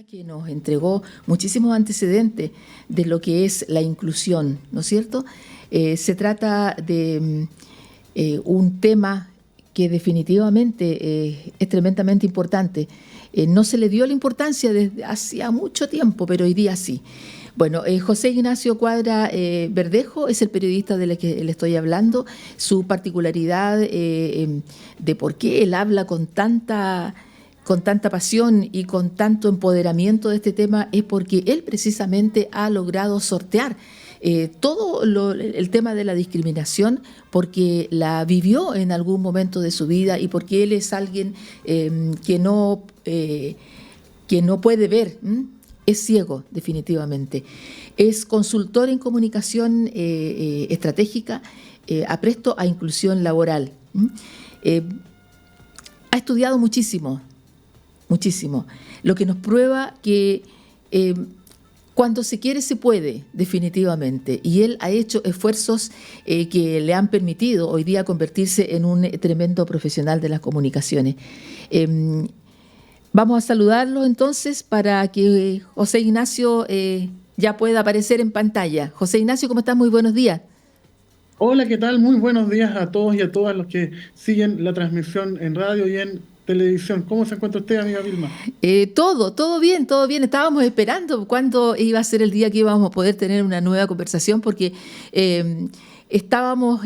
Que nos entregó muchísimos antecedentes de lo que es la inclusión, ¿no es cierto? Se trata de un tema que definitivamente es tremendamente importante. No se le dio la importancia desde hacía mucho tiempo, pero hoy día sí. Bueno, José Ignacio Cuadra Verdejo es el periodista del que le estoy hablando. Su particularidad de por qué él habla con tanta pasión y con tanto empoderamiento de este tema es porque él precisamente ha logrado sortear todo el tema de la discriminación porque la vivió en algún momento de su vida y porque él es alguien que no puede ver, es ciego definitivamente. Es consultor en comunicación estratégica, apresto a inclusión laboral. Ha estudiado muchísimo, lo que nos prueba que cuando se quiere se puede, definitivamente, y él ha hecho esfuerzos que le han permitido hoy día convertirse en un tremendo profesional de las comunicaciones. Vamos a saludarlo entonces para que José Ignacio ya pueda aparecer en pantalla. José Ignacio, ¿cómo estás? Muy buenos días. Hola, ¿qué tal? Muy buenos días a todos y a todas los que siguen la transmisión en radio y en televisión. ¿Cómo se encuentra usted, amiga Vilma? Todo bien, todo bien. Estábamos esperando cuándo iba a ser el día que íbamos a poder tener una nueva conversación porque estábamos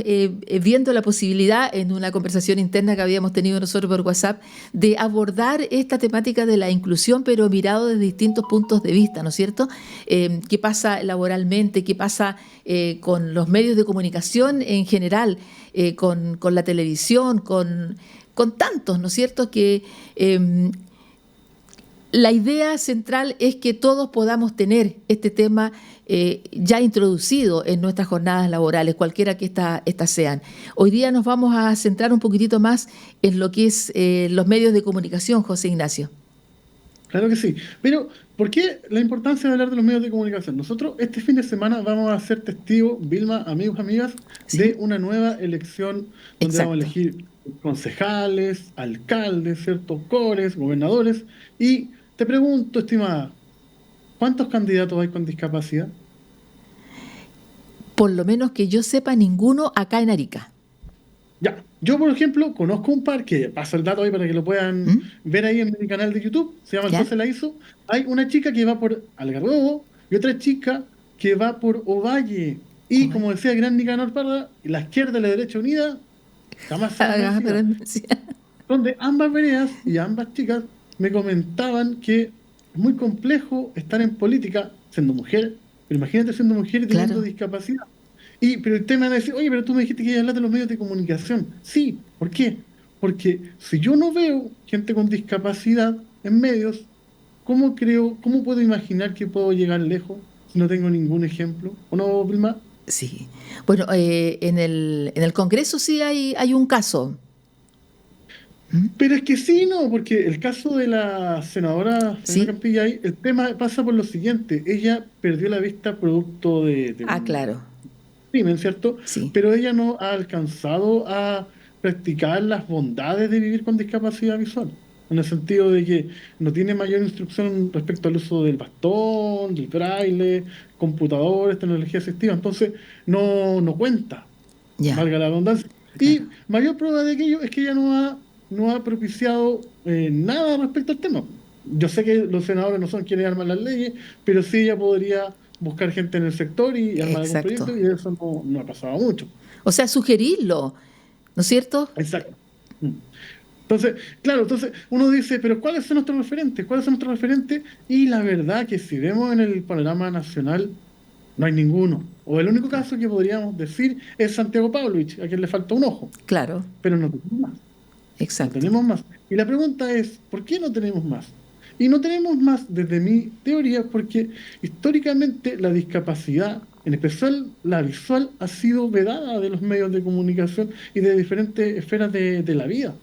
viendo la posibilidad en una conversación interna que habíamos tenido nosotros por WhatsApp de abordar esta temática de la inclusión, pero mirado desde distintos puntos de vista, ¿no es cierto? ¿Qué pasa laboralmente? ¿Qué pasa con los medios de comunicación en general? Con la televisión, con tantos, ¿no es cierto?, que la idea central es que todos podamos tener este tema ya introducido en nuestras jornadas laborales, cualquiera que estas sean. Hoy día nos vamos a centrar un poquitito más en lo que es los medios de comunicación, José Ignacio. Claro que sí. Pero, ¿por qué la importancia de hablar de los medios de comunicación? Nosotros este fin de semana vamos a ser testigos, Vilma, amigos, amigas, de ¿Sí? una nueva elección donde vamos a Exacto. elegir concejales, alcaldes, ¿cierto? Cores, gobernadores. Y te pregunto, estimada, ¿cuántos candidatos hay con discapacidad? Por lo menos que yo sepa, ninguno acá en Arica. Ya, yo por ejemplo conozco un par que paso el dato ahí para que lo puedan ¿Mm? ver ahí en mi canal de YouTube, se llama El ¿Ya? José la hizo. Hay una chica que va por Algarrobo y otra chica que va por Ovalle. Y Oye. como decía el gran Nicanor Parra, la izquierda y la derecha unida jamás serán Ah, pero vencidas. sí. Donde ambas veredas y ambas chicas me comentaban que es muy complejo estar en política siendo mujer, pero imagínate siendo mujer y teniendo Claro. discapacidad. Pero el tema de decir, oye, pero tú me dijiste que ibas a hablar de los medios de comunicación. Sí, ¿por qué? Porque si yo no veo gente con discapacidad en medios, cómo puedo imaginar que puedo llegar lejos si no tengo ningún ejemplo? ¿O no, Vilma? Sí. Bueno, en el Congreso sí hay un caso. ¿Mm? Pero es que sí, no, porque el caso de la senadora Fernanda ¿Sí? Campillay, el tema pasa por lo siguiente. Ella perdió la vista producto de Ah, un claro. crimen, ¿cierto? Sí. Pero ella no ha alcanzado a practicar las bondades de vivir con discapacidad visual, en el sentido de que no tiene mayor instrucción respecto al uso del bastón, del braille, computadores, tecnología asistiva, entonces no cuenta, Ya. valga la redundancia. Claro. Y mayor prueba de aquello es que ella no ha propiciado nada respecto al tema. Yo sé que los senadores no son quienes arman las leyes, pero sí ella podría buscar gente en el sector y armar algún Exacto. proyecto, y eso no ha pasado mucho. O sea, sugerirlo, ¿no es cierto? Exacto. Mm. Entonces, claro, entonces uno dice, pero ¿cuáles son nuestros referentes? ¿Cuáles son nuestros referentes? Y la verdad que si vemos en el panorama nacional, no hay ninguno. O el único Claro. caso que podríamos decir es Santiago Pavlovich, a quien le falta un ojo, Claro. pero no tenemos más. No Exacto. tenemos más. Y la pregunta es, ¿por qué no tenemos más? Y no tenemos más desde mi teoría porque históricamente la discapacidad, en especial la visual, ha sido vedada de los medios de comunicación y de diferentes esferas de la vida.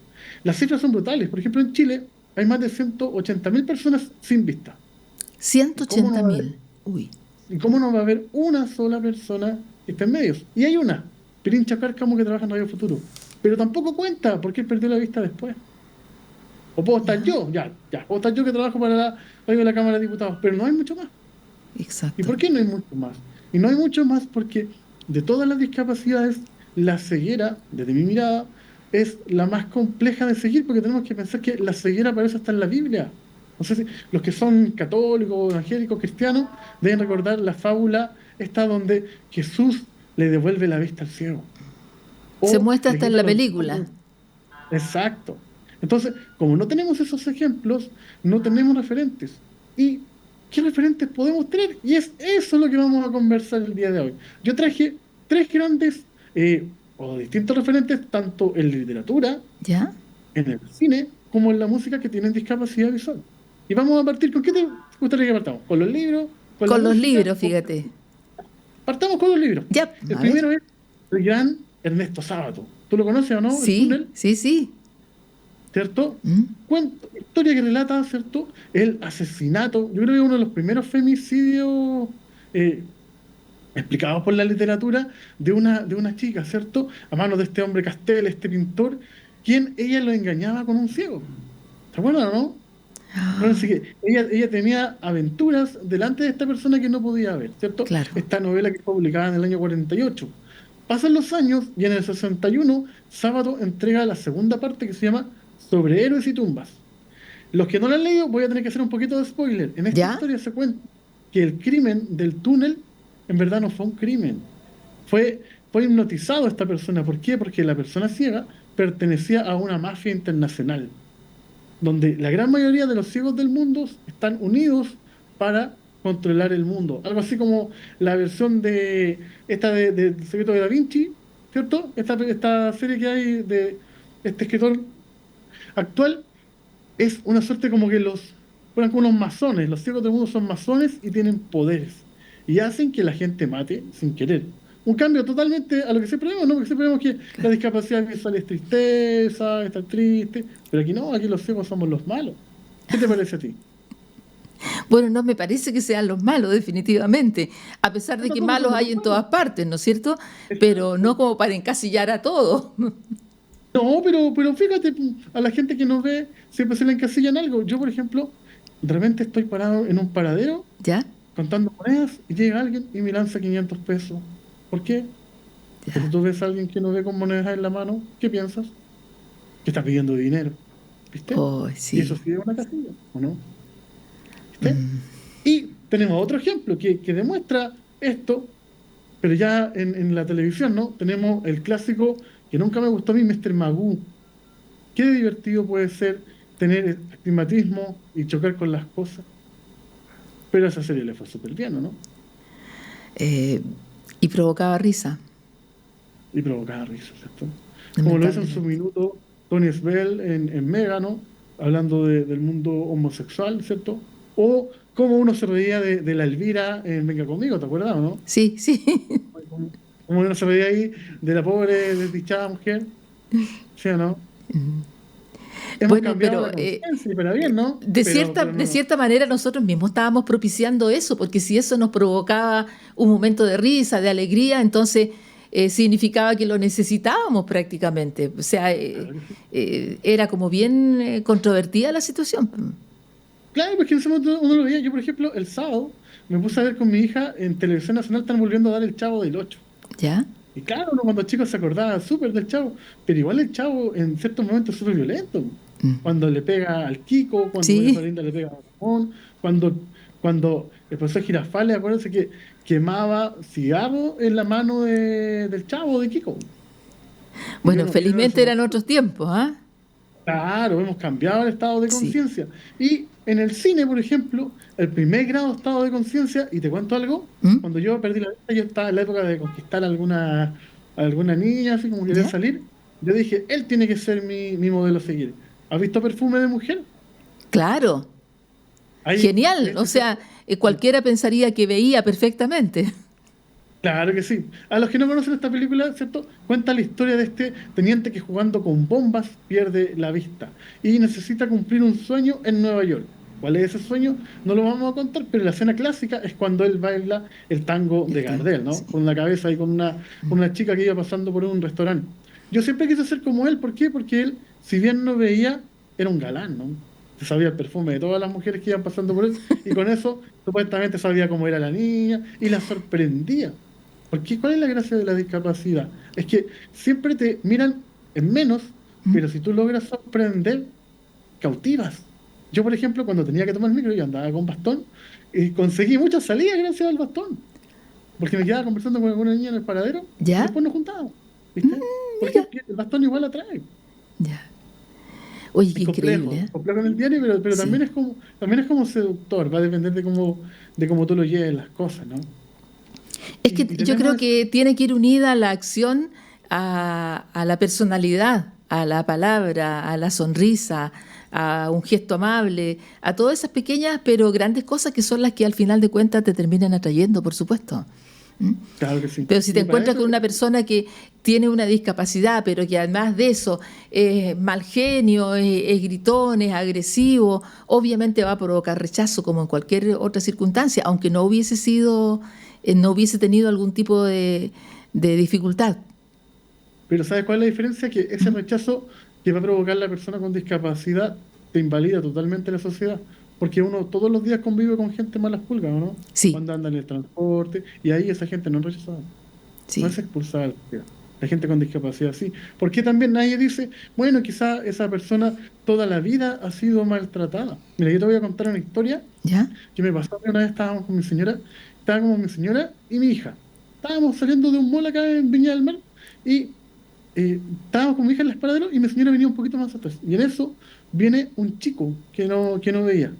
Las cifras son brutales. Por ejemplo, en Chile hay más de 180.000 personas sin vista. ¿Y ciento cómo ochenta no va a haber, mil. Uy. y cómo no va a haber una sola persona que esté en medios? Y hay una, Pirincha Cárcamo, que trabaja en Radio Futuro. Pero tampoco cuenta porque él perdió la vista después. O puedo estar Ya, yo, ya, puedo estar yo que trabajo para la radio de la Cámara de Diputados, pero no hay mucho más. ¿Y exacto. por qué no hay mucho más? Y no hay mucho más porque de todas las discapacidades, la ceguera, desde mi mirada, es la más compleja de seguir, porque tenemos que pensar que la ceguera para eso está en la Biblia. No sé si los que son católicos, evangélicos, cristianos, deben recordar la fábula esta donde Jesús le devuelve la vista al ciego Se o muestra le hasta en quita la los ojos. película. Exacto. Entonces, como no tenemos esos ejemplos, no tenemos referentes. ¿Y qué referentes podemos tener? Y es eso lo que vamos a conversar el día de hoy. Yo traje tres grandes o distintos referentes, tanto en literatura, ¿Ya? en el cine, como en la música que tienen discapacidad visual. Y vamos a partir, ¿con qué te gustaría que partamos? ¿Con los libros? ¿Con la Con los música? libros, fíjate. Partamos con los libros. Ya, El a ver. primero es el gran Ernesto Sábato. ¿Tú lo conoces o no? El Sí, túnel. sí, sí. ¿Cierto? ¿Mm? Historia que relata, ¿cierto? El asesinato, yo creo que es uno de los primeros femicidios eh, explicados por la literatura de una chica, ¿cierto? A manos de este hombre Castel, este pintor, quien ella lo engañaba con un ciego. ¿Se acuerdan o no? Bueno, Ah, así que ella tenía aventuras delante de esta persona que no podía ver, ¿cierto? claro. Esta novela que fue publicada en el año 48. Pasan los años y en el 61, Sábato entrega la segunda parte que se llama Sobre héroes y tumbas. Los que no la han leído, voy a tener que hacer un poquito de spoiler. En esta ¿Ya? historia se cuenta que el crimen del túnel en verdad no fue un crimen. Fue hipnotizado esta persona. ¿Por qué? Porque la persona ciega pertenecía a una mafia internacional donde la gran mayoría de los ciegos del mundo están unidos para controlar el mundo. Algo así como la versión de esta de Secreto de Da Vinci, ¿cierto? Esta serie que hay de este escritor actual es una suerte como que fueran como unos masones. Los ciegos del mundo son masones y tienen poderes. Y hacen que la gente mate sin querer. Un cambio totalmente a lo que siempre vemos, ¿no? Porque siempre vemos que la discapacidad visual es tristeza, estar triste, pero aquí no, aquí los ciegos somos los malos. ¿Qué te parece a ti? Bueno, no me parece que sean los malos, definitivamente, a pesar Yo de que tampoco malos somos hay los en malos. todas partes, ¿no es cierto? Pero Exacto. no como para encasillar a todos. No, pero fíjate, a la gente que nos ve siempre se le encasilla en algo. Yo, por ejemplo, de repente estoy parado en un paradero ¿Ya? contando monedas y llega alguien y me lanza 500 pesos. ¿Por qué? Cuando Ya. tú ves a alguien que no ve con monedas en la mano, ¿qué piensas? Que está pidiendo dinero, ¿viste? Oh, Y eso sí. sí es una casilla, ¿o no? ¿Viste? Mm, Y tenemos otro ejemplo que demuestra esto, pero ya en la televisión, ¿no? Tenemos el clásico que nunca me gustó a mí, Mr. Magoo. Qué divertido puede ser tener astigmatismo y chocar con las cosas, pero a esa serie le fue súper bien, ¿o no? eh, y provocaba risa, Y provocaba risa, ¿cierto? Como lo hizo en su lamentablemente. minuto Tony Svel en Mégano, hablando del mundo homosexual, ¿cierto? O como uno se reía de la Elvira en Venga Conmigo, ¿te acuerdas, o no? Sí, sí. Como uno se reía ahí de la pobre desdichada mujer, ¿sí o no? Hemos Bueno, cambiado pero la conciencia, pero bien, ¿no? Pero de no, cierta manera nosotros mismos estábamos propiciando eso, porque si eso nos provocaba un momento de risa, de alegría, entonces significaba que lo necesitábamos prácticamente. O sea, claro que sí. era como bien controvertida la situación. Claro, porque en ese momento uno lo veía. Yo, por ejemplo, el sábado me puse a ver con mi hija en Televisión Nacional, están volviendo a dar el Chavo del Ocho. ¿Ya? Y claro, uno cuando chico se acordaba súper del Chavo, pero igual el Chavo en ciertos momentos es súper violento. Mm. Cuando le pega al Kiko, cuando Doña Sí, Florinda le pega a Ramón, cuando el profesor Girafales, acuérdense que quemaba cigarro en la mano del Chavo, de Kiko. Y bueno, uno en ese felizmente eran momento, otros tiempos, ¿ah? claro, hemos cambiado el estado de Sí. conciencia. Y en el cine, por ejemplo, el primer grado de estado de conciencia, y te cuento algo, ¿Mm? cuando yo perdí la vista, yo estaba en la época de conquistar a alguna niña, así como quería ¿Ya? salir, yo dije, él tiene que ser mi modelo a seguir. ¿Has visto Perfume de Mujer? Claro, Ahí, genial. O sea, cualquiera pensaría que veía perfectamente. claro que sí. A los que no conocen esta película, ¿cierto? Cuenta la historia de este teniente que jugando con bombas pierde la vista y necesita cumplir un sueño en Nueva York. ¿Cuál es ese sueño? No lo vamos a contar, pero la escena clásica es cuando él baila el tango de El tango, Gardel, ¿no? sí. Con una cabeza y con una chica que iba pasando por un restaurante. Yo siempre quise ser como él, ¿por qué? Porque él, si bien no veía, era un galán, ¿no? Se sabía el perfume de todas las mujeres que iban pasando por él, y con eso supuestamente sabía cómo era la niña, y la sorprendía. Porque ¿cuál es la gracia de la discapacidad? Es que siempre te miran en menos, ¿Mm? pero si tú logras sorprender, cautivas. Yo, por ejemplo, cuando tenía que tomar el micro, yo andaba con bastón, y conseguí muchas salidas gracias al bastón. Porque me quedaba conversando con alguna niña en el paradero y ¿Ya? después nos juntábamos, ¿viste? Mira, Porque el bastón igual atrae. ya. Oye, qué Es increíble, ¿eh? complejo en el diario, pero Sí. también es como seductor, va a depender de cómo tú lo lleves las cosas, ¿no? Es que Y yo tenemos creo que tiene que ir unida la acción a la personalidad, a la palabra, a la sonrisa, a un gesto amable, a todas esas pequeñas pero grandes cosas que son las que al final de cuentas te terminan atrayendo, por supuesto. ¿Mm? claro que sí. Pero si te Y para encuentras eso, con una persona que tiene una discapacidad, pero que además de eso es mal genio, es gritón, es agresivo, obviamente va a provocar rechazo como en cualquier otra circunstancia, aunque no hubiese sido, no hubiese tenido algún tipo de dificultad. pero ¿sabes cuál es la diferencia? Que ese ¿Mm? rechazo que va a provocar la persona con discapacidad te invalida totalmente la sociedad. Porque uno todos los días convive con gente malas pulgas, ¿o no? Sí, Cuando anda en el transporte, y ahí esa gente no es rechazada. No sí. es expulsada de la sociedad. La gente con discapacidad sí. Porque también nadie dice, bueno, quizá esa persona toda la vida ha sido maltratada. Mira, yo te voy a contar una historia ¿Ya? que me pasó que una vez estábamos con mi señora, estaba como mi señora y mi hija. Estábamos saliendo de un mall acá en Viña del Mar y estábamos con mi hija en el paradero y mi señora venía un poquito más atrás. Y en eso viene un chico que no veía.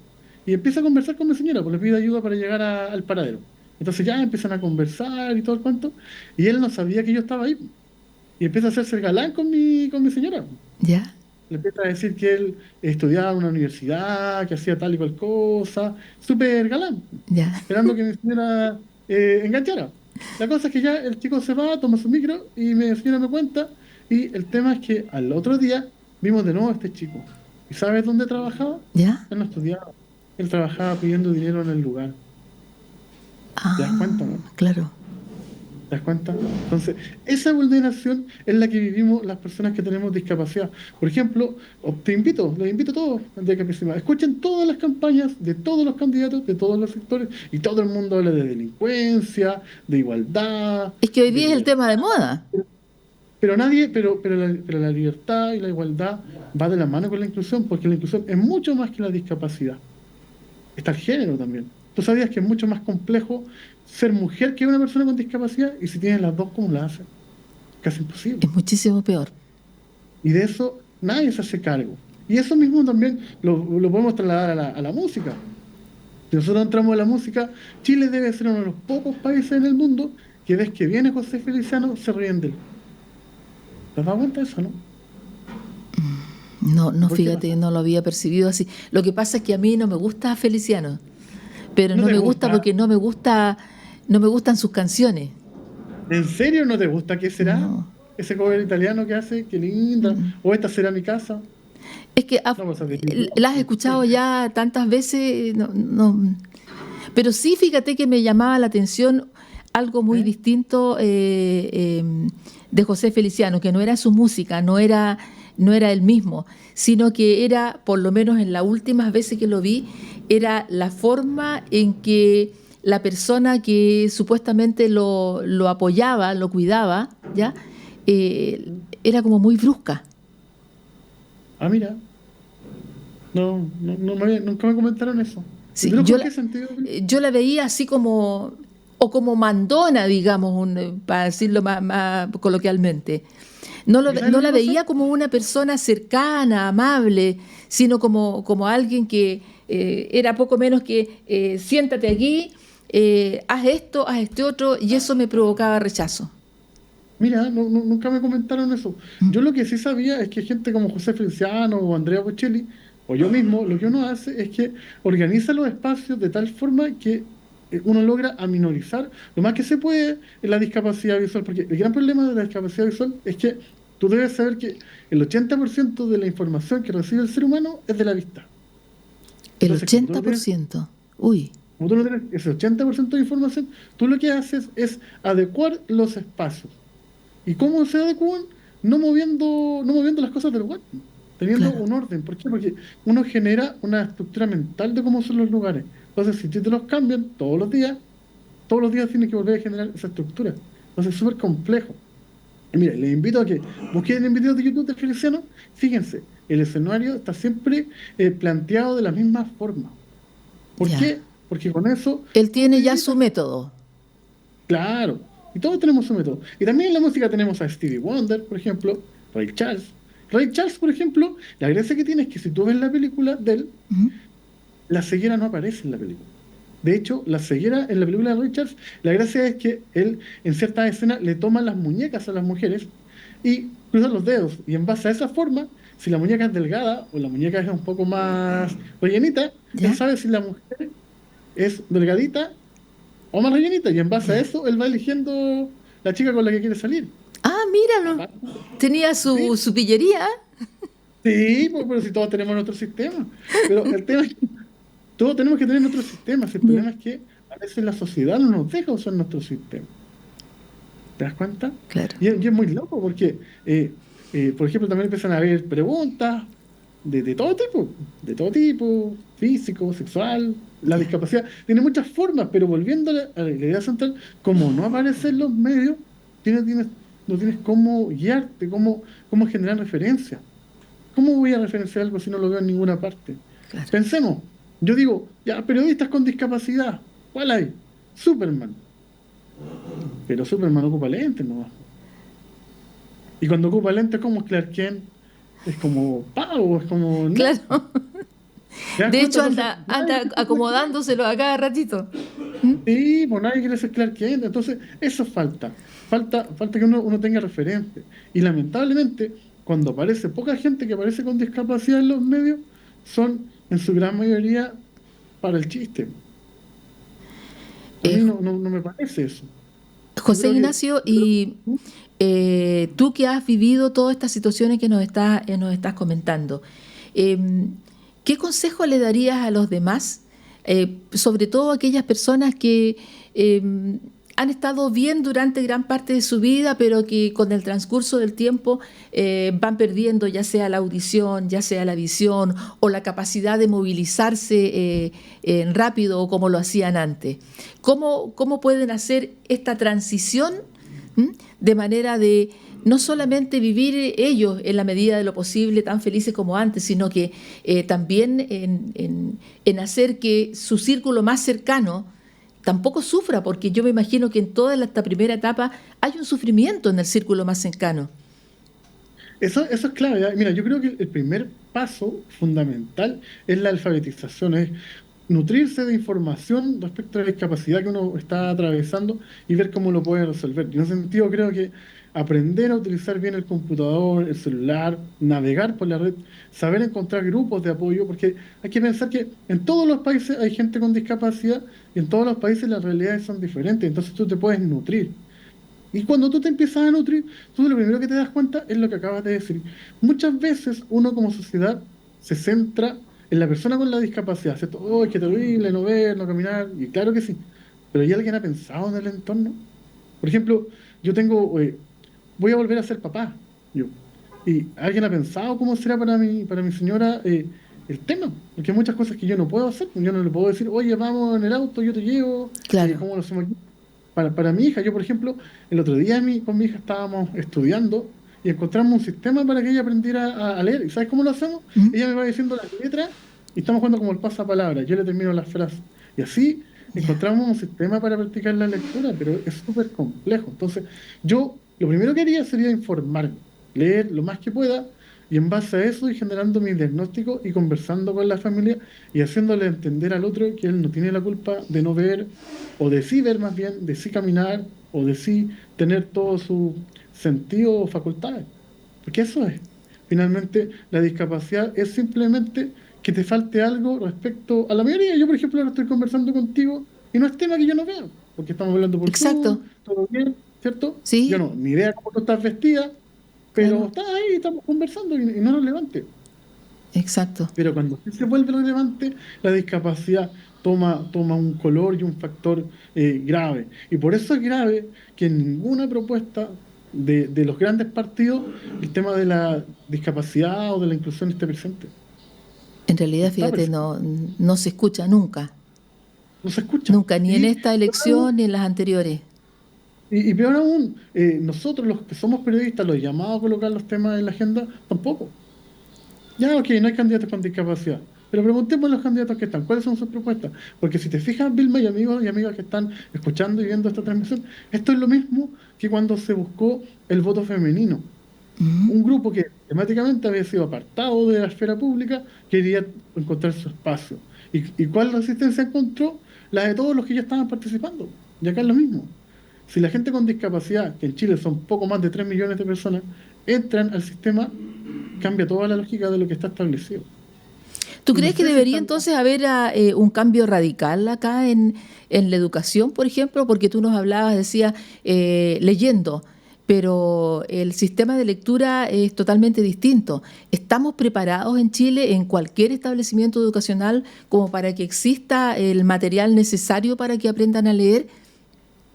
Y empieza a conversar con mi señora, pues le pide ayuda para llegar al paradero. Entonces ya empiezan a conversar y todo el cuento. Y él no sabía que yo estaba ahí. Y empieza a hacerse el galán con mi señora. ¿Ya? Le empieza a decir que él estudiaba en una universidad, que hacía tal y cual cosa. Súper galán, ¿Ya? esperando que mi señora enganchara. La cosa es que ya el chico se va, toma su micro y mi señora me cuenta. Y el tema es que al otro día vimos de nuevo a este chico. ¿Y sabes dónde trabajaba? ¿Ya? Él no estudiaba. Él trabajaba pidiendo dinero en el lugar. ¿Te das cuenta, Ah, no? claro. ¿Te das cuenta? Entonces, esa vulneración es la que vivimos las personas que tenemos discapacidad. Por ejemplo, los invito a todos, de que escuchen todas las campañas de todos los candidatos, de todos los sectores, y todo el mundo habla de delincuencia, de igualdad, Es que hoy de día es el tema de libertad. moda. Pero nadie, pero la libertad y la igualdad va de la mano con la inclusión, porque la inclusión es mucho más que la discapacidad. Está el género también. ¿Tú sabías que es mucho más complejo ser mujer que una persona con discapacidad? Y si tienes las dos, ¿cómo la haces? Casi imposible. Es muchísimo peor. Y de eso nadie se hace cargo. Y eso mismo también lo podemos trasladar a la música. Si nosotros entramos a la música, Chile debe ser uno de los pocos países en el mundo que ves que viene José Feliciano, se ríen de él. ¿Te has dado cuenta de eso, no? No, ¿Y no, por qué fíjate, pasa? no lo había percibido así. Lo que pasa es que a mí no me gusta Feliciano, pero ¿No no te me gusta gusta? porque no me gustan sus canciones. ¿En serio no te gusta? ¿Qué será? No. Ese cover italiano que hace, qué linda. Mm. O esta será mi casa. Es que No, pues de YouTube. la has escuchado ya tantas veces, no, no. Pero sí, fíjate que me llamaba la atención algo muy ¿Eh? distinto de José Feliciano, que no era su música, no era él mismo, sino que era, por lo menos en las últimas veces que lo vi, era la forma en que la persona que supuestamente lo apoyaba, lo cuidaba, ¿ya? Era como muy brusca. Ah, mira. No, no, nunca me comentaron eso. ¿Y Sí, brusco en qué sentido? yo la veía así como, o como mandona, digamos, para decirlo más coloquialmente. ¿Y sabes No lo que la pasa? veía como una persona cercana, amable, sino como alguien que era poco menos que siéntate aquí, haz esto, haz este otro, y eso me provocaba rechazo. Mira, nunca me comentaron eso. Yo lo que sí sabía es que gente como José Feliciano o Andrea Bocelli, o yo mismo, lo que uno hace es que organiza los espacios de tal forma que uno logra aminorizar lo más que se puede en la discapacidad visual, porque el gran problema de la discapacidad visual es que tú debes saber que el 80% de la información que recibe el ser humano es de la vista. El Entonces, como tú no tienes 80%. Uy, como tú no tienes ese 80% de información, tú lo que haces es adecuar los espacios. ¿Y cómo se adecuan? No moviendo las cosas del web. teniendo claro. un orden. ¿Por qué? Porque uno genera una estructura mental de cómo son los lugares. Entonces, si tú te los cambian todos los días tienes que volver a generar esa estructura. Entonces, es súper complejo. Y mira, les invito a que busquen en videos de YouTube del Feliciano. Fíjense, el escenario está siempre planteado de la misma forma. ¿Por Ya. qué? Porque con eso Él tú te tiene ya su limitas. método. Claro, y todos tenemos su método. Y también en la música tenemos a Stevie Wonder, por ejemplo, Ray Charles. Ray Charles, por ejemplo, la gracia que tiene es que si tú ves la película de él, Ujú. la ceguera no aparece en la película. De hecho, la ceguera en la película de Ray Charles, la gracia es que él en ciertas escenas le toma las muñecas a las mujeres y cruza los dedos. Y en base a esa forma, si la muñeca es delgada o la muñeca es un poco más rellenita, él Ya, sabe si la mujer es delgadita o más rellenita. Y en base a ya. eso, él va eligiendo la chica con la que quiere salir. Ah, míralo. Aparte, Tenía sí, su pillería. sí, pues, pero si todos tenemos nuestro sistema. Pero el tema es que todos tenemos que tener nuestros sistemas. El Ya. problema es que a veces la sociedad no nos deja usar nuestro sistema. ¿Te das cuenta? Claro. Y es muy loco porque, por ejemplo, también empiezan a haber preguntas de todo tipo, físico, sexual, la Ya. discapacidad. Tiene muchas formas, pero volviendo a la idea central, como no aparecen los medios, no tienes cómo guiarte, cómo generar referencia. ¿Cómo voy a referenciar algo si no lo veo en ninguna parte? Claro. Pensemos, yo digo, ya, periodistas con discapacidad, ¿cuál hay? Superman. Pero Superman ocupa lentes, ¿no? Y cuando ocupa lentes, ¿cómo es Clark Kent? Es como pavo, es como nada. Claro. ¿Te das De cuenta? hecho, Entonces, nadie anda quiere ser Clark Kent. acomodándoselo a cada ratito. Sí, pues nadie quiere ser Clark Kent. Entonces, eso falta. Falta que uno tenga referente. Y lamentablemente, cuando aparece poca gente que aparece con discapacidad en los medios, son en su gran mayoría para el chiste. A Eh, mí no me parece eso. Yo José creo que... Ignacio, y tú que has vivido todas estas situaciones que nos estás comentando, eh, ¿qué consejo le darías a los demás, sobre todo a aquellas personas que han estado bien durante gran parte de su vida, pero que con el transcurso del tiempo van perdiendo ya sea la audición, ya sea la visión o la capacidad de movilizarse rápido como lo hacían antes? ¿Cómo pueden hacer esta transición? ¿Mm? De manera de no solamente vivir ellos en la medida de lo posible tan felices como antes, sino que también en hacer que su círculo más cercano tampoco sufra, porque yo me imagino que en toda esta primera etapa hay un sufrimiento en el círculo más cercano. Eso es clave, ¿eh? Mira, yo creo que el primer paso fundamental es la alfabetización, es nutrirse de información respecto a la discapacidad que uno está atravesando y ver cómo lo puede resolver. Y en ese sentido creo que aprender a utilizar bien el computador, el celular, navegar por la red, saber encontrar grupos de apoyo, porque hay que pensar que en todos los países hay gente con discapacidad y en todos los países las realidades son diferentes, entonces tú te puedes nutrir. Y cuando tú te empiezas a nutrir, tú lo primero que te das cuenta es lo que acabas de decir. Muchas veces uno como sociedad se centra en la persona con la discapacidad, ¿cierto? ¡Oh, qué terrible no ver, no caminar! Y claro que sí, pero ¿y alguien ha pensado en el entorno? Por ejemplo, yo voy a volver a ser papá, yo. ¿Y alguien ha pensado cómo será para mi señora el tema? Porque hay muchas cosas que yo no puedo hacer. Yo no le puedo decir, oye, vamos en el auto, yo te llevo, Claro, ¿cómo lo hacemos aquí? Para mi hija, yo por ejemplo, el otro día con mi hija estábamos estudiando y encontramos un sistema para que ella aprendiera a leer. ¿Y sabes cómo lo hacemos? ¿mm? Ella me va diciendo las letras y estamos jugando como el pasapalabra. Yo le termino las frases. Y así Ya. encontramos un sistema para practicar la lectura, pero es súper complejo. Entonces, yo lo primero que haría sería informarme, leer lo más que pueda y en base a eso ir generando mi diagnóstico y conversando con la familia y haciéndole entender al otro que él no tiene la culpa de no ver o de sí ver más bien, de sí caminar o de sí tener todo su sentido o facultades. Porque eso es. Finalmente, la discapacidad es simplemente que te falte algo respecto a la mayoría. Yo, por ejemplo, ahora estoy conversando contigo y no es tema que yo no veo, porque estamos hablando por Exacto, Zoom, todo bien, ¿cierto? Yo sí, no, ni idea cómo tú estás vestida, pero claro, estás ahí, estamos conversando y no es relevante. exacto. Pero cuando sí se vuelve relevante, la discapacidad toma un color y un factor grave. Y por eso es grave que ninguna propuesta de los grandes partidos el tema de la discapacidad o de la inclusión esté presente. En realidad, Está fíjate, presente, no se escucha nunca, no se escucha. nunca, ni en esta elección ni en las anteriores. Y peor aún, nosotros los que somos periodistas, los llamados a colocar los temas en la agenda, tampoco. Ya, ok, no hay candidatos con discapacidad. Pero preguntemos a los candidatos que están, ¿cuáles son sus propuestas? Porque si te fijas, Vilma y amigos y amigas que están escuchando y viendo esta transmisión, esto es lo mismo que cuando se buscó el voto femenino. Mm. Un grupo que temáticamente había sido apartado de la esfera pública quería encontrar su espacio. ¿Y cuál resistencia encontró? La de todos los que ya estaban participando. Y acá es lo mismo. Si la gente con discapacidad, que en Chile son poco más de 3 millones de personas, entran al sistema, cambia toda la lógica de lo que está establecido. ¿Tú Y no crees que sé si debería están... entonces haber un cambio radical acá en la educación, por ejemplo? Porque tú nos hablabas, decía, leyendo, pero el sistema de lectura es totalmente distinto. ¿Estamos preparados en Chile, en cualquier establecimiento educacional, como para que exista el material necesario para que aprendan a leer?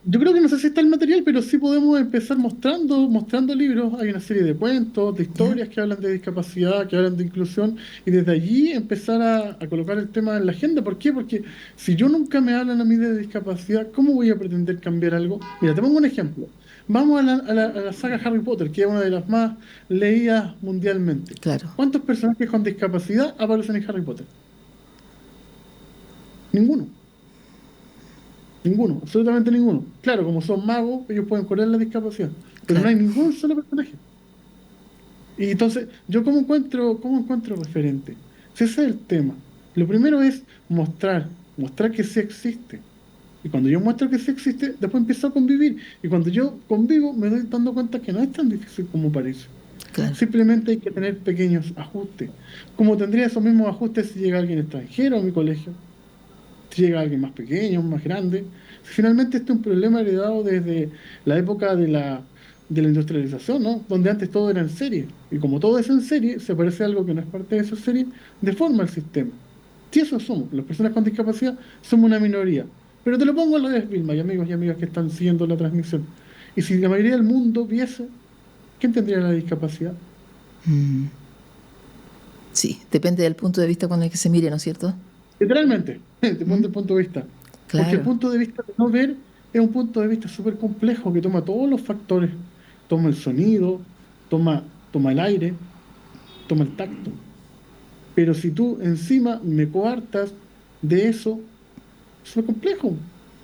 Yo creo que no sé si está el material, pero sí podemos empezar mostrando libros. Hay una serie de cuentos, de ¿Ya? historias que hablan de discapacidad, que hablan de inclusión, y desde allí empezar a colocar el tema en la agenda. ¿Por qué? Porque si yo nunca me hablan a mí de discapacidad, ¿cómo voy a pretender cambiar algo? Mira, te pongo un ejemplo. Vamos a la saga Harry Potter, que es una de las más leídas mundialmente. Claro. ¿Cuántos personajes con discapacidad aparecen en Harry Potter? Ninguno. Ninguno, absolutamente ninguno. Claro, como son magos, ellos pueden curar la discapacidad, pero no Claro. hay ningún solo personaje. Y entonces, ¿yo cómo encuentro referente? Si ese es el tema. Lo primero es mostrar que sí existe. Y cuando yo muestro que sí existe, después empiezo a convivir. Y cuando yo convivo, me doy dando cuenta que no es tan difícil como parece. Claro. Simplemente hay que tener pequeños ajustes. Como tendría esos mismos ajustes si llega alguien extranjero a mi colegio, si llega alguien más pequeño, más grande. Finalmente este es un problema heredado desde la época de la industrialización, ¿no? Donde antes todo era en serie. Y como todo es en serie, se parece a algo que no es parte de esa serie, deforma el sistema. Si eso somos, las personas con discapacidad somos una minoría. Pero te lo pongo al revés, Vilma, y amigos y amigas que están siguiendo la transmisión. Y si la mayoría del mundo viese, ¿quién tendría la discapacidad? Mm. Sí, depende del punto de vista con el que se mire, ¿no es cierto? Literalmente, desde Mm. el punto de vista. Porque el Claro. punto de vista de no ver es un punto de vista súper complejo que toma todos los factores. Toma el sonido, toma el aire, toma el tacto. Pero si tú encima me coartas de eso, es súper complejo.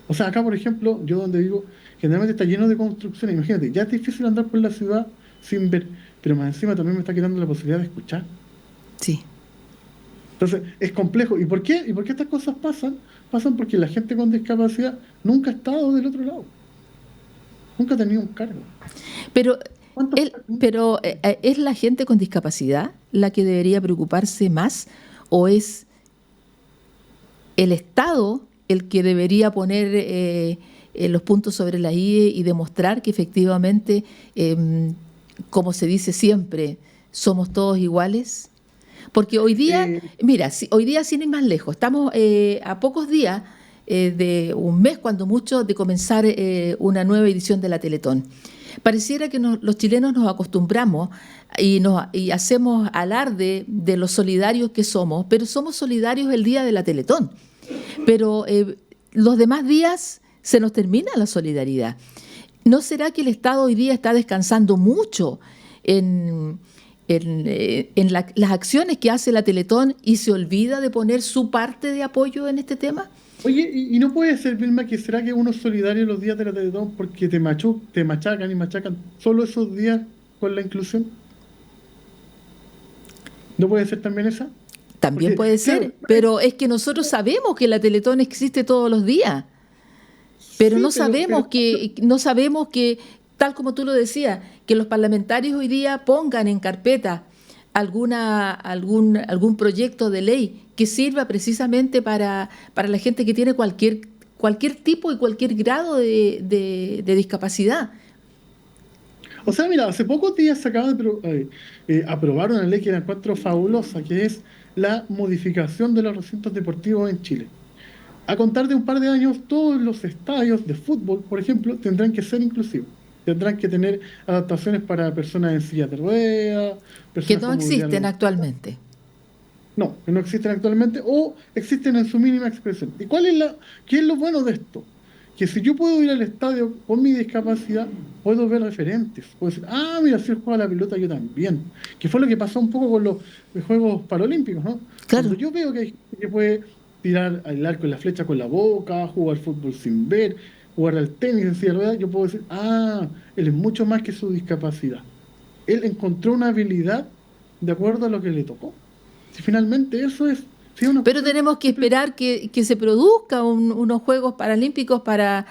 O sea, acá, por ejemplo, yo donde vivo, generalmente está lleno de construcciones. Imagínate, ya es difícil andar por la ciudad sin ver, pero más encima también me está quitando la posibilidad de escuchar. Sí. Entonces, es complejo. ¿Y por qué? ¿Y por qué estas cosas pasan? Pasan porque la gente con discapacidad nunca ha estado del otro lado, nunca ha tenido un cargo. Pero, ¿Cuántos cargos? ¿es la gente con discapacidad la que debería preocuparse más o es el Estado el que debería poner los puntos sobre la I y demostrar que efectivamente, como se dice siempre, somos todos iguales? Porque hoy día, Eh, mira, hoy día sin ir más lejos, estamos a pocos días de un mes, cuando mucho, de comenzar una nueva edición de la Teletón. Pareciera que los chilenos nos acostumbramos y hacemos alarde de lo solidarios que somos, pero somos solidarios el día de la Teletón. Pero los demás días se nos termina la solidaridad. ¿No será que el Estado hoy día está descansando mucho en, las acciones que hace la Teletón y se olvida de poner su parte de apoyo en este tema? Oye, y no puede ser, Vilma, que será que uno es solidario los días de la Teletón porque te machacan y machacan solo esos días con la inclusión. ¿No puede ser también esa? También Porque, puede claro, ser, pero es que nosotros sabemos que la Teletón existe todos los días, pero sí, pero no sabemos que, tal como tú lo decías, que los parlamentarios hoy día pongan en carpeta algún proyecto de ley que sirva precisamente para la gente que tiene cualquier tipo y cualquier grado de discapacidad. o sea, mira, hace pocos días se acaba de aprobar una ley que la encuentro fabulosa, que es la modificación de los recintos deportivos en Chile. A contar de un par de años, todos los estadios de fútbol, por ejemplo, tendrán que ser inclusivos. Tendrán que tener adaptaciones para personas en silla de ruedas, Que personas no con movilidad existen reducida. actualmente. No, que no existen actualmente o existen en su mínima expresión. ¿Y qué es lo bueno de esto? Que si yo puedo ir al estadio con mi discapacidad, puedo ver referentes. Puedo decir, ah, mira, si él juega la pelota, yo también. Que fue lo que pasó un poco con los Juegos Paralímpicos, ¿no? Cuando Claro. yo veo que hay gente que puede tirar al arco y la flecha con la boca, jugar fútbol sin ver, jugar al tenis en silla de ruedas, yo puedo decir, ah, él es mucho más que su discapacidad. Él encontró una habilidad de acuerdo a lo que le tocó. Si finalmente eso es, si es una Pero cuestión tenemos que simple, esperar que se produzca unos Juegos Paralímpicos para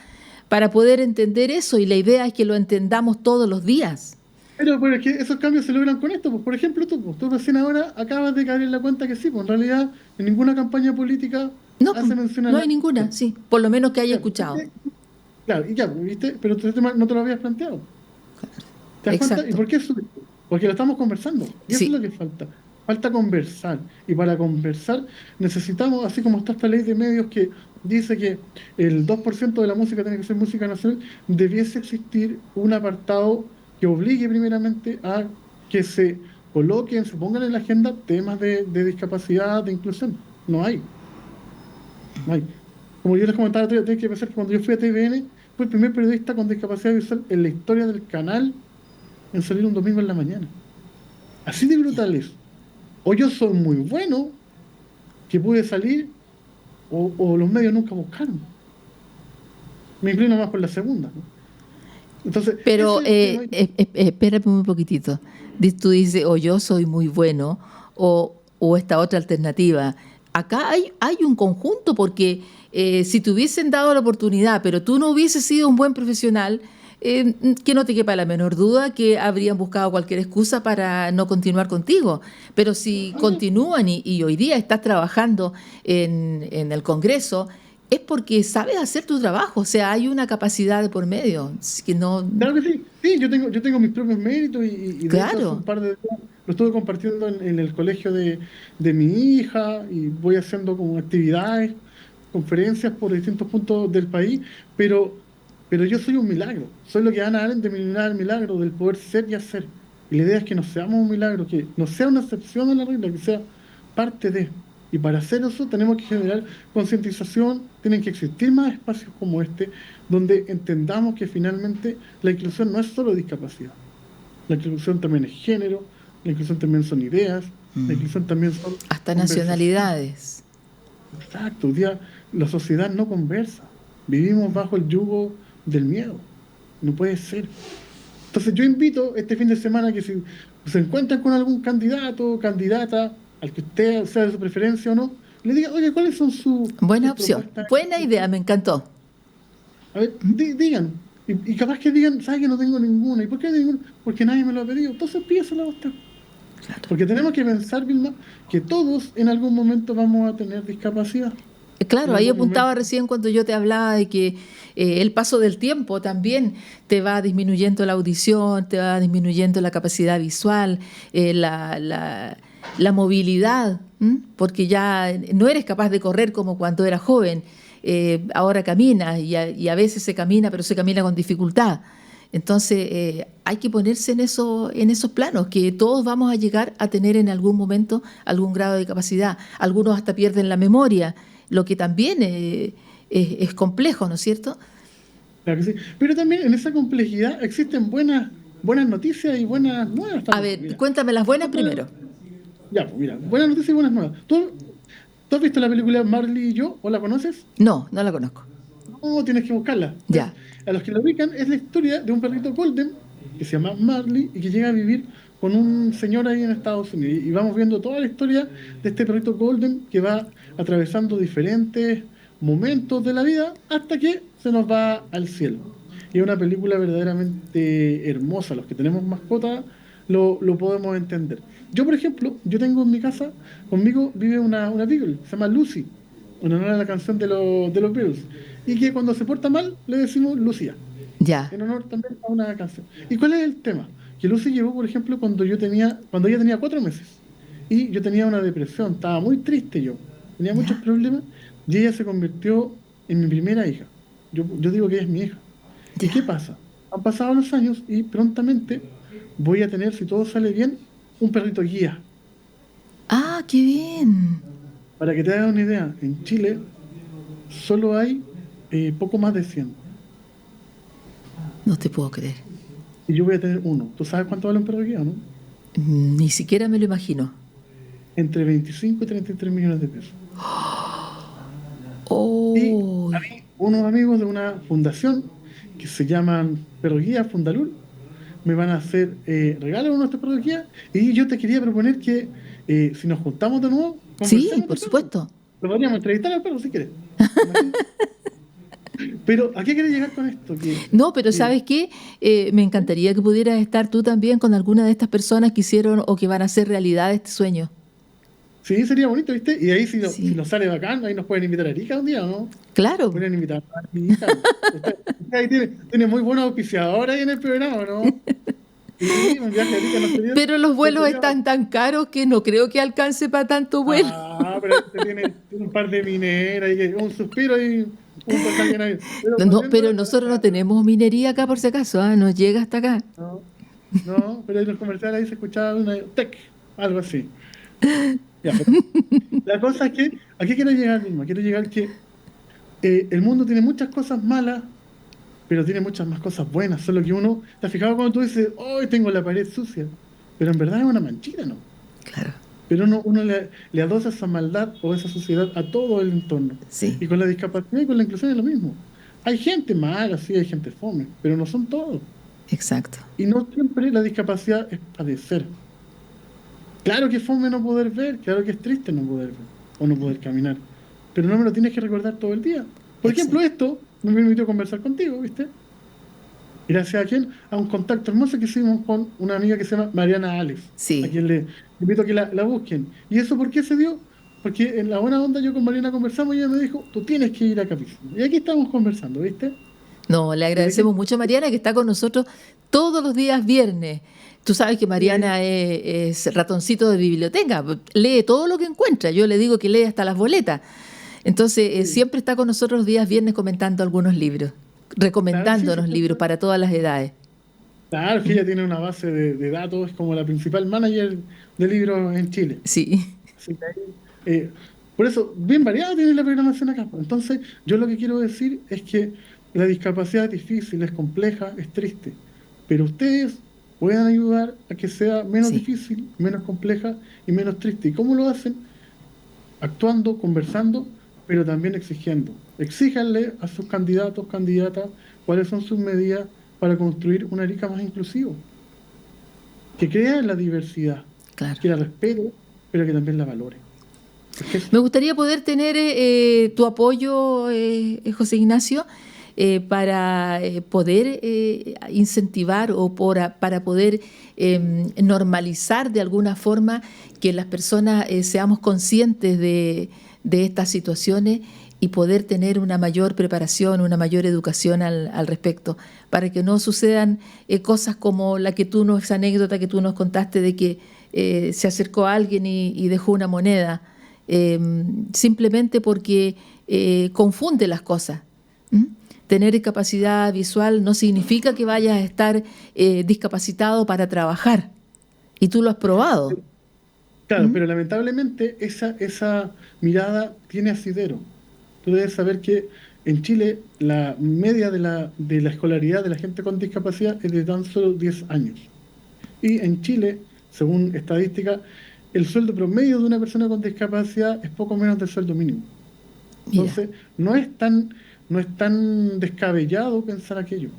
poder entender eso y la idea es que lo entendamos todos los días. pero es que esos cambios se logran con esto. Pues, por ejemplo, tú recién ahora acabas de caer en la cuenta que sí, pues en realidad en ninguna campaña política No, hace mención a no la hay ninguna, discapacidad. sí, por lo menos que haya Ya, pues, escuchado. claro, y ya, pues, ¿viste? Pero tu tema no te lo habías planteado. ¿Te das cuenta? ¿Y Exacto. por qué eso? Porque lo estamos conversando. Y eso es Sí, lo que falta. Falta conversar. Y para conversar necesitamos, así como está esta ley de medios que dice que el 2% de la música tiene que ser música nacional, debiese existir un apartado que obligue primeramente a que se coloquen, se pongan en la agenda temas de discapacidad, de inclusión. No hay, no hay. Como yo les comentaba, tienes que pensar que cuando yo fui a TVN, fui el primer periodista con discapacidad visual en la historia del canal en salir un domingo en la mañana. Así de ya. brutal es. O yo soy muy bueno, que pude salir, o los medios nunca buscaron. Me inclino más por la segunda, ¿no? Entonces, Pero ese es el tema. espérame un poquitito. Tú dices, o yo soy muy bueno, o esta otra alternativa. Acá hay un conjunto, porque si te hubiesen dado la oportunidad, pero tú no hubieses sido un buen profesional, que no te quepa la menor duda que habrían buscado cualquier excusa para no continuar contigo. Pero si Ah, no, continúan y hoy día estás trabajando en el Congreso, es porque sabes hacer tu trabajo, o sea, hay una capacidad de por medio, que no, claro que sí. Sí, yo tengo mis propios méritos y de hecho hace un claro, par de días lo estuve compartiendo en el colegio de mi hija y voy haciendo como actividades, conferencias por distintos puntos del país, pero yo soy un milagro. Soy lo que Ana Arendt denominaba el milagro del poder ser y hacer. Y la idea es que no seamos un milagro, que no sea una excepción a la regla, que sea parte de. Y para hacer eso tenemos que generar concientización, tienen que existir más espacios como este, donde entendamos que finalmente la inclusión no es solo discapacidad. La inclusión también es género, la inclusión también son ideas, la inclusión también son hasta conversación. nacionalidades. Exacto, hoy día la sociedad no conversa. Vivimos bajo el yugo del miedo. No puede ser. Entonces yo invito este fin de semana que si se encuentran con algún candidato o candidata, al que usted sea de su preferencia o no, le diga, oye, ¿cuáles son Buena sus opción, propuestas? buena idea, me encantó. A ver, digan. Y capaz que digan, ¿sabes que no tengo ninguna? ¿Y por qué ninguna? Porque nadie me lo ha pedido. Entonces pídesela a usted. Claro. Porque tenemos que pensar, Vilma, que todos en algún momento vamos a tener discapacidad. En Claro, ahí algún momento. apuntaba recién cuando yo te hablaba de que el paso del tiempo también te va disminuyendo la audición, te va disminuyendo la capacidad visual, la movilidad, ¿m? Porque ya no eres capaz de correr como cuando eras joven. Ahora caminas y a veces se camina, pero se camina con dificultad. Entonces hay que ponerse en esos planos, que todos vamos a llegar a tener en algún momento algún grado de capacidad. Algunos hasta pierden la memoria, lo que también es complejo, ¿no es cierto? Claro que sí. Pero también en esa complejidad existen buenas noticias y buenas nuevas A también. Pues, ver, mira, cuéntame las buenas nosotros, primero. ya, pues mira, buenas noticias y buenas nuevas. ¿Tú has visto la película Marley y yo? ¿O la conoces? No, no la conozco. No, tienes que buscarla. Ya, A los que la ubican es la historia de un perrito golden que se llama Marley y que llega a vivir con un señor ahí en Estados Unidos. Y vamos viendo toda la historia de este perrito golden que va atravesando diferentes momentos de la vida hasta que se nos va al cielo. Y es una película verdaderamente hermosa. Los que tenemos mascotas lo podemos entender. Yo, por ejemplo, yo tengo en mi casa, conmigo vive una Beagle, se llama Lucy, en honor a la canción de los Beatles. Y que cuando se porta mal le decimos Lucía, ya, en honor también a una canción. ¿Y cuál es el tema? Que Lucy llegó, por ejemplo, cuando ella tenía 4 meses. Y yo tenía una depresión, estaba muy triste yo, tenía muchos ya, problemas, y ella se convirtió en mi primera hija. Yo digo que ella es mi hija. ¿Y qué ya. pasa? han pasado los años y prontamente voy a tener, si todo sale bien, un perrito guía. Ah, qué bien. Para que te hagas una idea, en Chile solo hay poco más de 100. No te puedo creer. Y yo voy a tener uno. ¿Tú sabes cuánto vale un perro guía, no? Ni siquiera me lo imagino. Entre 25 y 33 millones de pesos. Y Oh, a mí, unos amigos de una fundación que se llaman Perro Guía Fundalur me van a hacer regalo de nuestro perro guía. Y yo te quería proponer que si nos juntamos de nuevo, sí, conversemos por del perro. supuesto. Lo podríamos entrevistar al perro si quieres. Imagínate. Pero ¿a qué quieres llegar con esto? No, pero Que ¿sabes qué? Me encantaría que pudieras estar tú también con alguna de estas personas que hicieron o que van a hacer realidad este sueño. sí, sería bonito, ¿viste? Y ahí si Sí, nos sale bacán, ahí nos pueden invitar a Erika un día, ¿o no? claro. Pueden invitar a Erika. Usted ahí tiene muy buenos auspiciadores ahí en el programa, ¿no? Sí, un viaje a Erika Pero los no vuelos sería. están tan caros que no creo que alcance para tanto vuelo. Ah, pero usted tiene un par de mineras y un suspiro y un pasaje en avión. Pero No, volviendo pero nosotros a no tenemos minería acá por si acaso, ¿ah? Nos llega hasta acá. no, no, pero en los comerciales ahí se escuchaba una tech, algo así. Ya, pero la cosa es que, ¿a qué quiero llegar, mismo? Quiero llegar que el mundo tiene muchas cosas malas, pero tiene muchas más cosas buenas. Solo que uno, ¿te has fijado cuando tú dices, hoy tengo la pared sucia? Pero en verdad es una manchita, ¿no? Claro, Pero uno le adosa esa maldad o esa suciedad a todo el entorno. sí, Y con la discapacidad y con la inclusión es lo mismo. Hay gente mala, sí, hay gente fome, pero no son todos. exacto. Y no siempre la discapacidad es padecer. Claro que es fome no poder ver, claro que es triste no poder ver o no poder caminar, pero no me lo tienes que recordar todo el día. Por ejemplo, Exacto. esto me permitió conversar contigo, ¿viste? Gracias a quién, a un contacto hermoso que hicimos con una amiga que se llama Mariana Alex, a Sí. quien le invito a que la busquen. ¿Y eso por qué se dio? Porque en la buena onda yo con Mariana conversamos y ella me dijo, tú tienes que ir a Capítulo. Y aquí estamos conversando, ¿viste? No, le Desde que... agradecemos mucho a Mariana que está con nosotros todos los días viernes. Tú sabes que Mariana es ratoncito de biblioteca, lee todo lo que encuentra. Yo le digo que lee hasta las boletas. Entonces, Sí, siempre está con nosotros los días viernes comentando algunos libros, claro, sí, sí, recomendándonos sí, libros para todas las edades. claro, que ¿Mm? ella tiene una base de datos, es como la principal manager de libros en Chile. Sí, Así que ahí, por eso, bien variado tiene la programación acá. Pues. Entonces, yo lo que quiero decir es que la discapacidad es difícil, es compleja, es triste, pero ustedes pueden ayudar a que sea menos sí, difícil, menos compleja y menos triste. ¿Y cómo lo hacen? Actuando, conversando, pero también exigiendo. Exíjanle a sus candidatos, candidatas, cuáles son sus medidas para construir una Arica más inclusiva, que crea en la diversidad, claro. que la respete, pero que también la valore. Porque Me gustaría poder tener tu apoyo, José Ignacio, para poder incentivar o para poder normalizar de alguna forma que las personas seamos conscientes de estas situaciones y poder tener una mayor preparación, una mayor educación al respecto, para que no sucedan cosas como esa anécdota que tú nos contaste de que se acercó a alguien y dejó una moneda eh, simplemente porque confunde las cosas. ¿Mm? Tener discapacidad visual no significa que vayas a estar discapacitado para trabajar. Y tú lo has probado. claro, ¿Mm? pero lamentablemente esa mirada tiene asidero. Tú debes saber que en Chile la media de la escolaridad de la gente con discapacidad es de tan solo 10 años. Y en Chile, según estadística, el sueldo promedio de una persona con discapacidad es poco menos del sueldo mínimo. Mira. Entonces, no es tan descabellado pensar aquello.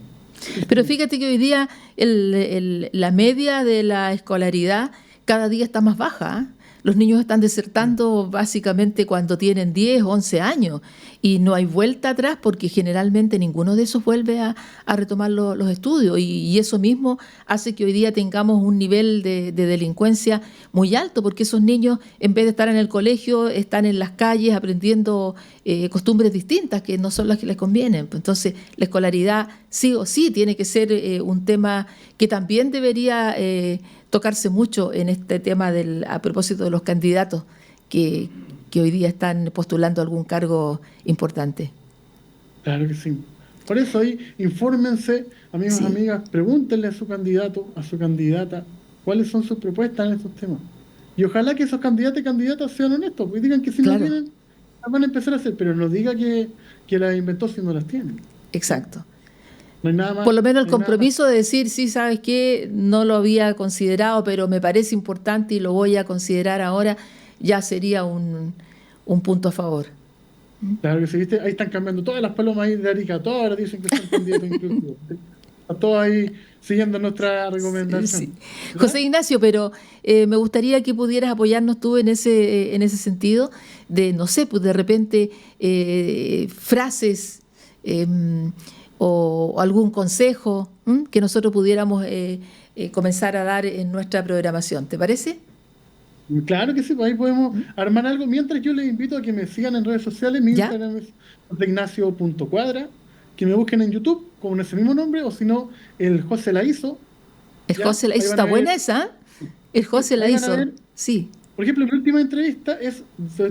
Pero Tristemente. fíjate que hoy día la media de la escolaridad cada día está más baja. ¿Ah? Los niños están desertando básicamente cuando tienen 10, 11 años y no hay vuelta atrás porque generalmente ninguno de esos vuelve a retomar los estudios y eso mismo hace que hoy día tengamos un nivel de delincuencia muy alto porque esos niños en vez de estar en el colegio están en las calles aprendiendo costumbres distintas que no son las que les convienen. Entonces la escolaridad sí o sí tiene que ser un tema que también debería tocarse mucho en este tema a propósito de los candidatos que hoy día están postulando algún cargo importante. Claro que sí. Por eso ahí, infórmense, amigos y Sí, amigas, pregúntenle a su candidato, a su candidata, cuáles son sus propuestas en estos temas. Y ojalá que esos candidatos y candidatas sean honestos, porque digan que si no claro, tienen, las van a empezar a hacer, pero no diga que las inventó si no las tienen. ¿Ya? exacto. No hay nada Por más, lo menos el no hay nada más. compromiso de decir, sí, sabes qué, no lo había considerado, pero me parece importante y lo voy a considerar ahora, ya sería un punto a favor. Claro que sí, ¿viste? Ahí están cambiando todas las palomas ahí de Arica, todas ahora dicen que son candidatos inclusivos. ¿Sí? Están todos ahí siguiendo nuestra Sí. recomendación. ¿Ya? José Ignacio, pero me gustaría que pudieras apoyarnos tú en ese sentido, de, no sé, pues de repente frases o algún consejo que nosotros pudiéramos comenzar a dar en nuestra programación. ¿Te parece? Claro que sí, pues ahí podemos armar algo. Mientras yo les invito a que me sigan en redes sociales, mi ¿Ya? Instagram es ignacio.cuadra, que me busquen en YouTube con ese mismo nombre, o si no, el José la hizo, El ¿ya? José la Ahí hizo, van está a ver, buena esa, ¿eh? El sí, José la ahí van a hizo, ver, sí. por ejemplo, mi última entrevista es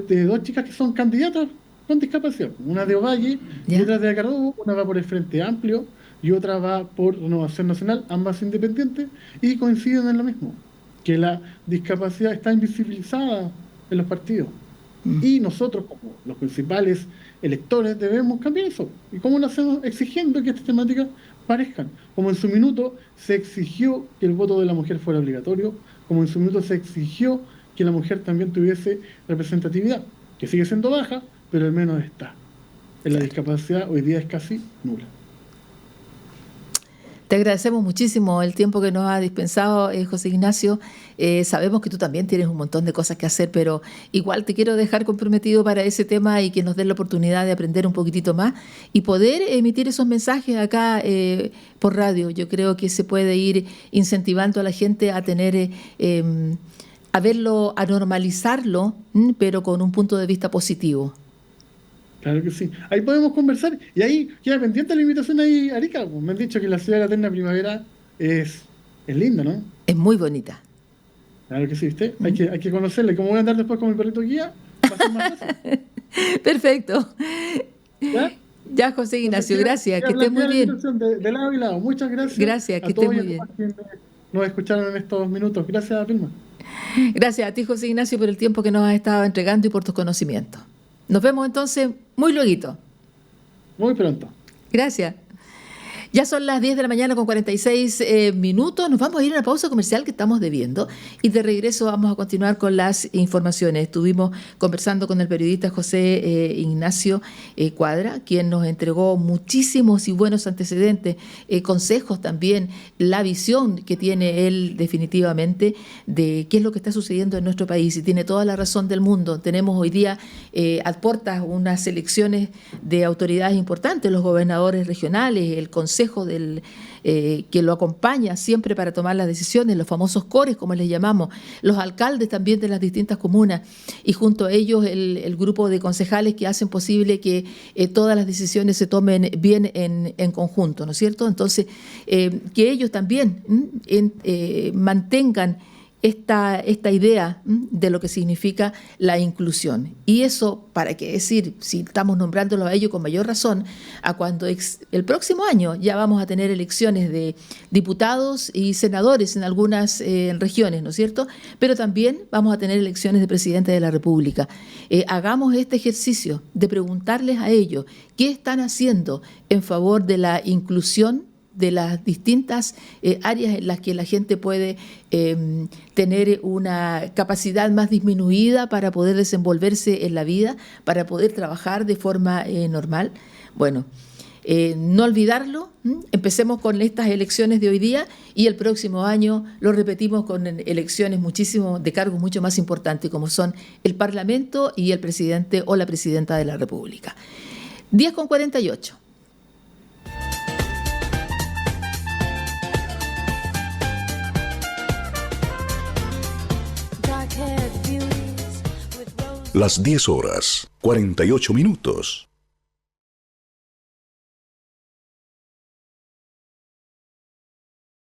de dos chicas que son candidatas con discapacidad. Una de Ovalle y ¿Ya? otra de Carabobo. Una va por el Frente Amplio y otra va por Renovación Nacional, ambas independientes, y coinciden en lo mismo, que la discapacidad está invisibilizada en los partidos. Mm. Y nosotros, como los principales electores, debemos cambiar eso. ¿Y cómo lo hacemos? Exigiendo que estas temáticas parezcan. Como en su minuto se exigió que el voto de la mujer fuera obligatorio, como en su minuto se exigió que la mujer también tuviese representatividad, que sigue siendo baja, pero al menos está. En la Claro. discapacidad hoy día es casi nula. Te agradecemos muchísimo el tiempo que nos ha dispensado, José Ignacio. Sabemos que tú también tienes un montón de cosas que hacer, pero igual te quiero dejar comprometido para ese tema y que nos den la oportunidad de aprender un poquitito más y poder emitir esos mensajes acá por radio. Yo creo que se puede ir incentivando a la gente a tener, a verlo, a normalizarlo, pero con un punto de vista positivo. Claro que sí. Ahí podemos conversar. Y ahí queda pendiente la invitación ahí a Arica. Pues me han dicho que la ciudad de la eterna primavera es linda, ¿no? Es muy bonita. Claro que sí, ¿viste? Hay que conocerla. Y como voy a andar después con mi perrito guía, va a ser más fácil. Perfecto. ¿Ya? Ya, José Entonces Ignacio, gracias, que estés muy queda la bien. invitación de lado y lado. Muchas gracias Gracias, que a estés todos y muy a bien. todas quienes nos escucharon en estos minutos. Gracias, Vilma. Gracias a ti, José Ignacio, por el tiempo que nos has estado entregando y por tus conocimientos. Nos vemos entonces muy luego. Muy pronto. Gracias. Ya son las 10 de la mañana con 46 minutos. Nos vamos a ir a una pausa comercial que estamos debiendo y de regreso vamos a continuar con las informaciones. Estuvimos conversando con el periodista José Ignacio Cuadra, quien nos entregó muchísimos y buenos antecedentes, consejos también, la visión que tiene él definitivamente de qué es lo que está sucediendo en nuestro país y tiene toda la razón del mundo. Tenemos hoy día a puertas unas elecciones de autoridades importantes, los gobernadores regionales, el Consejo que lo acompaña siempre para tomar las decisiones, los famosos cores, como les llamamos, los alcaldes también de las distintas comunas y junto a ellos el grupo de concejales que hacen posible que todas las decisiones se tomen bien en conjunto, ¿no es cierto? Entonces, que ellos también mantengan esta idea de lo que significa la inclusión. Y eso, ¿para qué decir? Si estamos nombrándolo a ellos con mayor razón, a cuando el próximo año ya vamos a tener elecciones de diputados y senadores en algunas regiones, ¿no es cierto? Pero también vamos a tener elecciones de presidente de la República. Hagamos este ejercicio de preguntarles a ellos qué están haciendo en favor de la inclusión de las distintas áreas en las que la gente puede tener una capacidad más disminuida para poder desenvolverse en la vida, para poder trabajar de forma normal. Bueno, no olvidarlo, empecemos con estas elecciones de hoy día y el próximo año lo repetimos con elecciones de cargos mucho más importantes como son el Parlamento y el presidente o la presidenta de la República. 10:48. Las 10 horas, 48 minutos.